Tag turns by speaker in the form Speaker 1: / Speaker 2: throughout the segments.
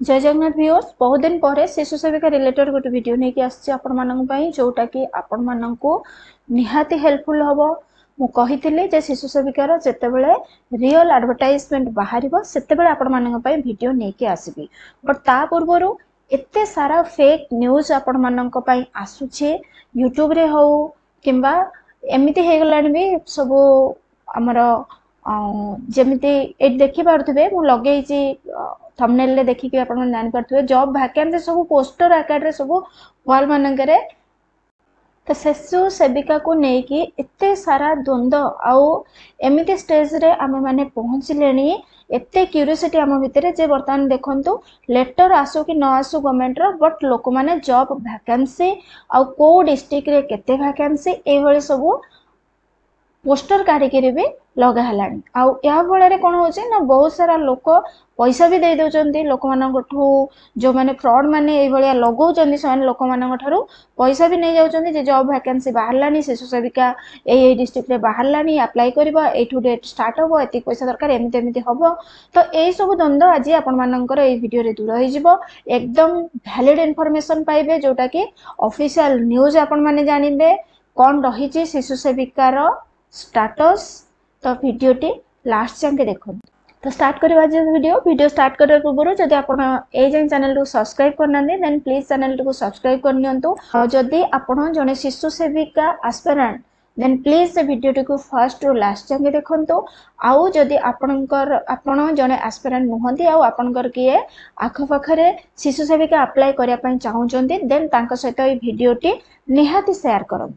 Speaker 1: जय जगन्नाथ व्यूअर्स बहुत दिन पर शिशु सेविका रिलेटेड गोटे वीडियो नहीं आसी जोटा कि आपण मानक निहाती हेल्पफुल हम मुझे शिशु सेविकार जितेबाला रियल एडवर्टाइजमेंट बाहर से आपण मान वीडियो नहीं आसबि बट ता पूर्वर एते सारा फेक न्यूज आपण मानक आसुचे यूट्यूब रे हो किंबा एमती हो गला भी सब आमर जमीती ये देखी पारे मुझे लगे थंबनेल रे देखिक आप जानी पारे जॉब वैकेंसी सब पोस्टर आकार सब वॉल मानक तो शिशु सेविका को लेकिन एते सारा द्वंद्व आउ एमती स्टेज रे आमे माने पहुँचले एते क्यूरियोसिटी आम भितर जे बर्तमान देखंतु लेटर आसु कि न आसु गवर्नमेंट रो बट लोक माने जॉब वैकेंसी आउ को डिस्ट्रिक्ट रे केते वैकेंसी ए भली सब पोस्टर काढ़ी भी लगा हेलानी आउ या फल कौन हो बहुत सारा लोक पैसा भी दे दौरान लोक मान जो मैंने फ्रॉड माने ये लगाऊँ से लोक मान पैसा भी नहीं जाऊँ जॉब वैकेंसी बाहरलानी शिशु सेविका ये डिस्ट्रिक्ट रे बाहरलानी अप्लाई करबा एठू डेट स्टार्ट हो एति पैसा दरकार एमती एमती हम तो यही सब द्वंद्व आज आपण मानकर ये वीडियो रे दूर हो एकदम वैलिड इनफॉरमेशन पाइबे जोटा कि ऑफिशियल न्यूज आपण माने जानिबे कौन रही शिशु सेविकार स्टाटस तो वीडियोटी लास्ट जाके देखो तो स्टार्ट करवा वीडियो स्टार्ट करने पूर्व जदि आप चैनल को सब्सक्राइब करना देन प्लीज चैनल को सब्सक्राइब कर जदि आपड़ जड़े शिशु सेविका एस्पिरेंट देन प्लीज से वीडियो को फर्स्ट रू लास्ट जाके देखो आउ जदि आपणकर आपण जड़े एस्पिरेंट नुहति आपणकर किए आखपाखे शिशु सेविका अप्लाई करने चाहूँगी देन सहित ये वीडियोटी निहाती शेयर करूँ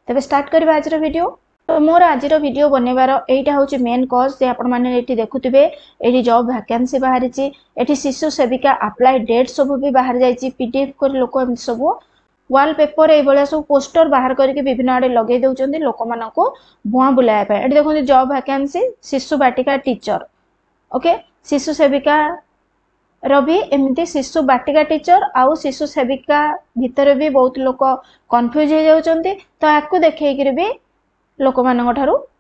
Speaker 1: तेज स्टार्ट करवा आज वीडियो तो मोर आज वीडियो बनवार यहाँ हूँ मेन कज जे आपने देखुवे ये जॉब वैकेंसी बाहरी ये शिशु सेविका अप्लाई डेट सब भी बाहर जाइए पीडीएफ कर लोक एम सब वाल पेपर ये सब पोस्टर बाहर करके विभिन्न आड़े लगे दौरान लोक मान भुआ बुलाया ये देखो जॉब वैकेंसी शिशु बाटिका टीचर ओके शिशु सेविका रवि एमती शिशु बाटिका टीचर आउ शिशु सेविका भितर भी बहुत लोक कन्फ्यूज हो जाउछन्ती तो आपको देखैकि भी लोक मान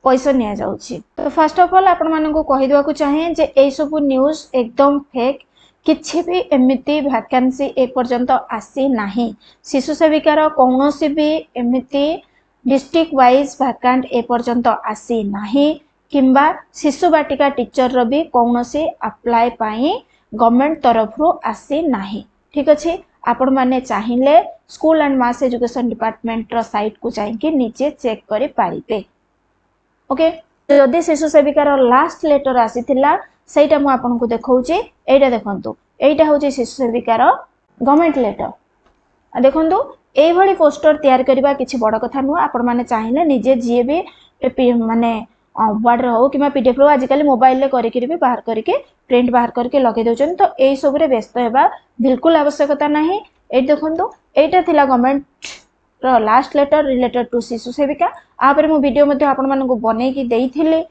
Speaker 1: पैसा नि जाउछि तो फर्स्ट ऑफ ऑल आपण मानक कहिदवा को चाहे जे ए सब न्यूज एकदम फेक किछि भी एमिति वैकेंसी ए पर्यंत आसी नाही शिशु सेविकार कौनसी भी एमिति डिस्ट्रिक्ट वाइज वैकेंट ए पर्यंत आसी नाही किंबा शिशु बाटिका टीचर रो भी कौनसी अप्लाई पाई गवर्नमेंट तरफ रो आसी नाही ठीक अछि आपण माने चाहिए school and mass education department रो साइट को जाइए नीचे चेक करि पारिबे ओके जदि शिशु सेविकार लास्ट लेटर आसीथिला सेटा मु आपन को देखौची एटा देखंतु एटा होची शिशु सेविकार गवर्नमेंट लेटर देखंतु एई भली पोस्टर तैयार करबा किछि बड़ कथा नु आपण माने चाहिए निजे जीए भी माने वर्ड हो कि पीडीएफ रो आजिकल मोबाइल ले करिक भी बाहर करके प्रिंट बाहर करके लगे दउछन तो एई सब रे व्यस्त हेबा बिल्कुल आवश्यकता नाही ए देखंतु एटा थिला गवर्नमेंट रो लास्ट लेटर रिलेटेड टू शिशु सेविका आपर मु वीडियो मध्ये आपण मानन को बनै की देइथिले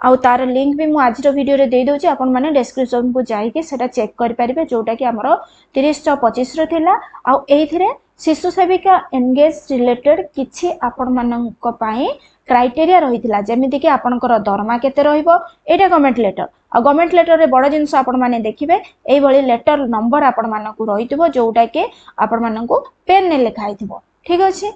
Speaker 1: आउ तार लिंक भी मु आज रो वीडियो रे देइ दउची आपण माने डिस्क्रिप्शन को जाई के सेटा चेक कर परिबे जोटा कि हमरो 30/25 रो थिला आउ एइथिरे शिशु सेविका एंगेज रिलेटेड किछि आपण मानन को पाई क्राइटेरिया रही जमीती कि आपणकर दरमा केते रहिबो एटा गवर्नमेंट लेटर आ गवर्नमेंट लेटर रे बड़ जिनस आपण माने देखिबे एई भली लेटर नंबर आपण मानकु रहितबो जोटा कि आपण मानकु पेन ने लिखा हितबो ठीक अछि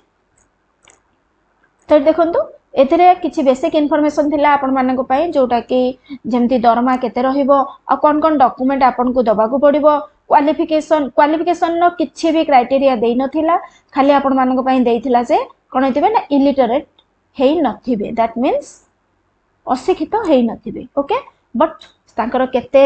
Speaker 1: तो देखंतु एथिरे किछि बेसिक इन्फॉर्मेशन थिला आपण मानक पई जोटा कि जेमती दरमा केते रहिबो आ कोन कोन डॉक्यूमेंट आपण को दबा को पड़िबो क्वालिफिकेशन नो किछि भी क्राइटेरिया देइ नथिला खाली आपण मानक पई देइथिला जे कोन हेतिबे ना इलिटरेट हेई नथिबे दैट मीन्स अशिक्षित हेई नथिबे ओके बट तांकर केते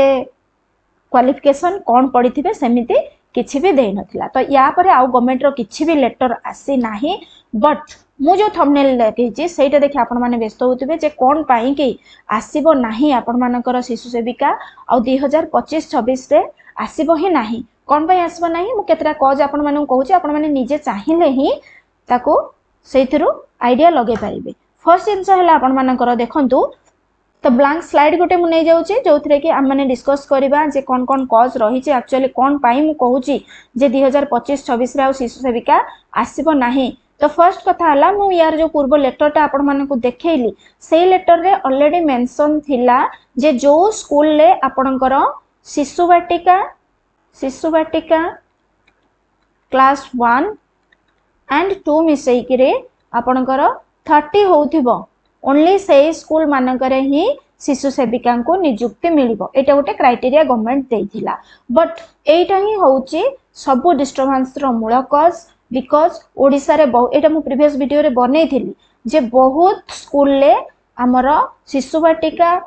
Speaker 1: क्वालिफिकेशन कोन पड़िथिबे सेमिति किछि भी देइ नथिला तो या परे आउ गवर्नमेंट रो किछि भी लेटर आसी नाही बट मु जो थंबनेल देखैछि सेटा देखि आपण माने व्यस्त होतिबे जे कोन पाई कि आसीबो नाही आपण मानकर शिशु सेविका आ 2025-26 रे आसीबो ही नाही कोन पई आसीबो नाही मु केतरा कज आपण माने कहूछि आपण माने निजे चाहिले ही ताको सेथिरु आइडिया लगे पारिबे फर्स्ट जिनस है आपण मानकर देखंतु तो ब्लैंक स्लाइड गोटे मु नै जाउची जोथरे कि हम माने डिस्कस करबा जे कोन कोन कॉज रही छे एक्चुअली कोन पाई मु कहूची जे 2025-26 रे आ शिशु सेविका आसीबो नाही तो फर्स्ट कथा हला मु यार जो पूर्व लेटरटा आपण माने को देखैली सेही लेटर रे ऑलरेडी मेंशन थिला जे जो स्कूल ले आपणकर शिशु बाटिका शिशु बाटिका क्लास 1 एंड 2 मिसई करे आपणकर 30 होउथिबो ओनली से स्कूल मानकरे ही शिशु सेविका को नियुक्ति मिलिबो एटा गोटे क्राइटेरिया गवर्नमेंट देइथिला बट एटा ही होउची सबु डिस्टर्बेंस रो मूल कॉज बिकॉज ओडिसा रे एटा मु प्रीवियस वीडियो रे बनेइथिली जे बहुत स्कूल ले हमर शिशु बाटिका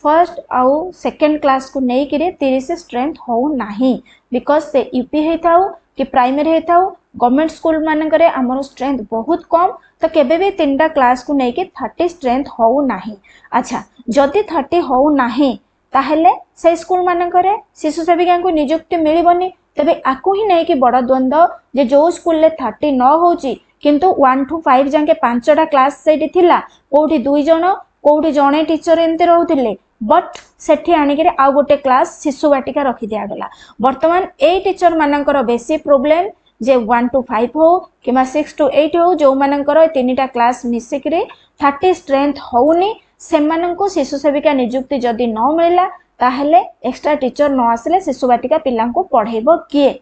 Speaker 1: फर्स्ट आउ सेकेंड क्लास को नहीं करे 30 स्ट्रेंथ हो नाही बिकॉज से यूपी हेताउ कि प्राइमरी हेताउ गवर्नमेंट स्कूल मानकरे हमर स्ट्रेंथ बहुत कम तो केबे भी 3टा क्लास को नहीं कि 30 स्ट्रेंथ हो नाही। अच्छा जदि 30 हो नाही ताहेले से स्कूल मानकरे शिशु सेविका को नियुक्ति मिलिबनी तबे आकु ही नहीं कि बड़ द्वंद्व जे जो स्कूल ले 30 न होची किंतु 1 to 5 जाके 5टा क्लास सेठी थिला कोठी 2 जण कोठी जणे टीचर एंते रहउथिले बट सेठी आनिके आ गोटे क्लास शिशु बाटिका रखि दिया गला वर्तमान ए टीचर मानकर बेसी प्रॉब्लम जे 1 to 5 हो किमा 6 to 8 हो जो मानकर 3टा क्लास मिसिकरे 30 स्ट्रेंथ होउनी सेमाननको शिशु सेविका नियुक्ति जदि न मिलला ताहेले एक्स्ट्रा टीचर न आसले शिशु बाटिका पिलांको पढेबो किए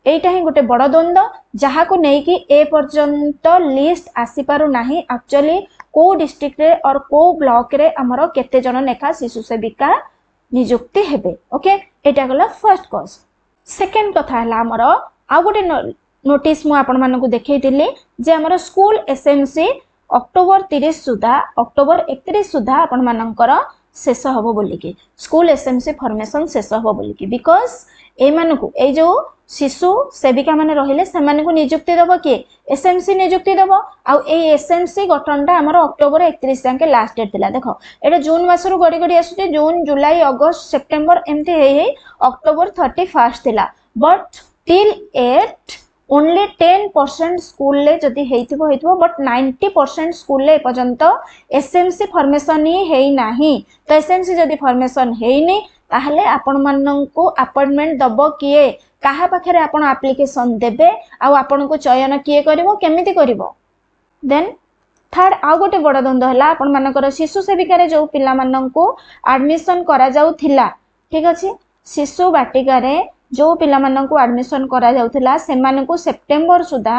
Speaker 1: एटा ही गोटे बड़ द्वंद्व जहा को नहीं कि ए पर्यंत लिस्ट आसी पारु नाही एक्चुअली को डिस्ट्रिक्ट रे और को ब्लॉक रे हमरो केते जन नेखा शिशु सेविका नियुक्ति हेबे ओके एटा गला फर्स्ट कॉज। सेकंड कथा हला हमरो आ गोटे नोटिस मु आपण मानकु देखैतिली जे हमरो स्कूल एसएमसी अक्टोबर 30 सुधा अक्टोबर 31 सुधा आपण मानकर शेष हबो बोली कि स्कूल एसएमसी फॉर्मेशन शेष हबो बोली कि बिकॉज ए मानकु ए जो शिशु सेविका माने रहिले से माने को नियुक्ति दबो कि एसएमसी नियुक्ति दबो आ ए एसएमसी गठनटा हमर अक्टोबर 31 जाके लास्ट डेट थिला देखो एटा जून मासरु गडी गडी आसुते जून जुलाई अगस्त सेप्टेम्बर एमती हे अक्टोबर 31 थिला बट टिल 8 ओनली 10% स्कूल ले जदी हेइथिबो हेइथिबो बट 90% स्कूल ले पर्यंत एसएमसी फॉर्मेशन ही हेइ नाही तो एसएमसी जदी फॉर्मेशन हेइनी ताहले आपण माननकु अपॉइंटमेंट दबो किए काहा पाखरे आपण एप्लीकेशन देबे आ आपण को चयन किए करिवो केमिति करिवो देन थर्ड आ गोटे बड़ द्वंद्व हला आपण मानकर शिशु सेविका रे जो पिला माननकु एडमिशन करा जाउ थिला ठीक अछि शिशु बाटिका रे जो पिला माननकु एडमिशन करा जाउथिला से माननकु सेप्टेम्बर सुधा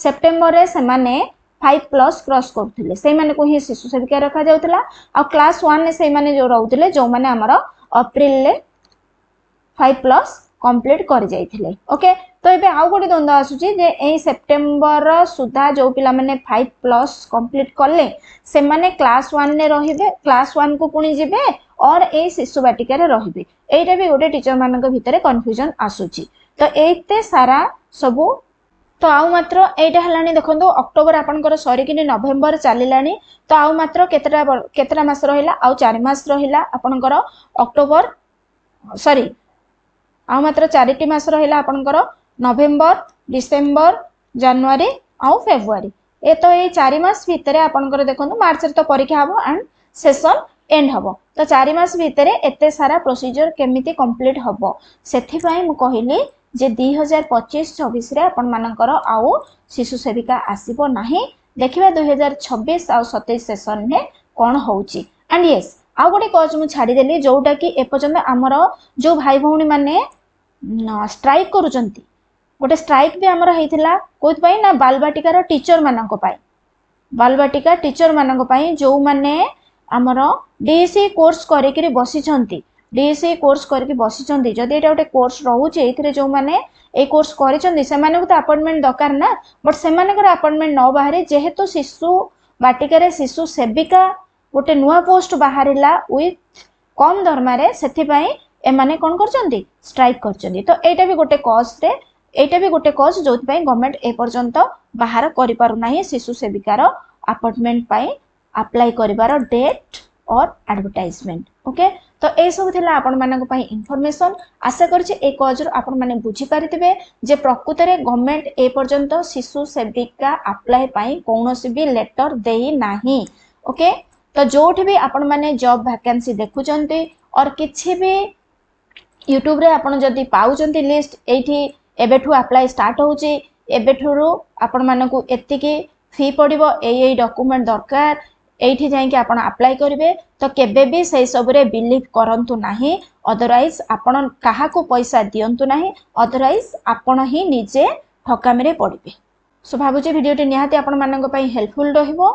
Speaker 1: सेप्टेम्बर रे से माने 5+ क्रॉस करथिले से माने को ही शिशु सेविका रखा जाउथिला आ क्लास 1 ने से माने जो रहउथिले जो माने हमरो अप्रैल ले 5+ कंप्लीट कर जाइथिले ओके तो एबे आउ गोटे द्वंद्व आसुची जे ए सेप्टेम्बर सुधा जो पिला माने 5+ कंप्लीट करले से माने क्लास 1 ने रहिबे क्लास 1 को पुनी जिबे और ए शिशु बाटिका रे रहिबे एटा भी गोटे टीचर मानक भितरे कंफ्यूजन आसुची तो एते सारा सबु तो आउ मात्र एटा हलानी देखंदो अक्टोबर आपनकर सरी कि नवेम्बर चलिलानी तो आउ मात्र केतरा मास रहिला आउ 4 मास रहिला आपनकर अक्टोबर सॉरी आउ मात्र 4टी मास रहिला आपनकर नवेम्बर डिसेम्बर जनवरी आउ फेब्रुआरी ए तो ए 4 मास भितरे आपनकर देखंदो मार्च रे तो परीक्षा हबो एंड सेशन एंड हबो तो 4 मास भितरे एते सारा प्रोसीजर केमिति कंप्लीट हबो सेथि पई मु कहिली जे 2025-26 रे आपण मानकर आउ शिशु सेविका आसीबो नाही देखिबा 2026 आउ 27 सेशन ने कोन होउची एंड यस आउ गोटे कॉज मु छाडी देली जोटा कि ए पर्यंत हमर जो भाई भौणी माने स्ट्राइक करूचंती गोटे स्ट्राइक भी हमर हेइथिला कोथ पई ना बालबाटिका रो टीचर मानक पई बालबाटिका टीचर मानक पई जो माने हमर डीसी कोर्स करि कि बसी छंती डीसी कोर्स करके बसी छंती जदि एटा गोटे कोर्स रहउची एथिरे जो माने ए कोर्स करि छंती से माने को तो अपॉइंटमेंट दरकार ना बट से माने कर अपॉइंटमेंट न बाहरे जेहेतु शिशु बाटिका रे शिशु सेविका गोटे नुआ पोस्ट बाहरिला विथ कम दरमा रे सेथि पई ए माने कोन करचंती स्ट्राइक करचंती तो एटा भी गोटे कॉज रे एटा भी गोटे कॉज जोथि पई गवर्नमेंट ए पर्यंत बाहर करि पारु नाही शिशु सेविकार अपॉइंटमेंट पई अप्लाई करिवार डेट और एडवर्टाइजमेंट ओके तो ए सब थिला आपण मानक पई इंफॉर्मेशन आशा करछि ए कॉज रो आपण माने बुझी पारिथिबे जे प्रकृत रे गवर्नमेंट ए पर्यंत शिशु सेविका अप्लाई पई कोनोसी भी लेटर देई नाही ओके तो जोठी भी आपण माने जॉब वैकेंसी देखुचंती और किछि भी यूट्यूब रे आपण जदी पाउचंती लिस्ट एठी एबेठु अप्लाई स्टार्ट होउची एबेठुरु आपण मानकु एतिकी फी पड़िबो ए डॉक्यूमेंट दरकार एठी जाइके आपण अप्लाई करेंगे तो केबे भी से सब रे बिलीव करंतु नाही अदरवाइज आपण काहा को पैसा दियंतु नाही अदरवाइज आपण ही निजे ठकामी रे पड़िबे। सो भाबुचे वीडियो टी निहाती आपण मानक पई हेल्पफुल रहिबो।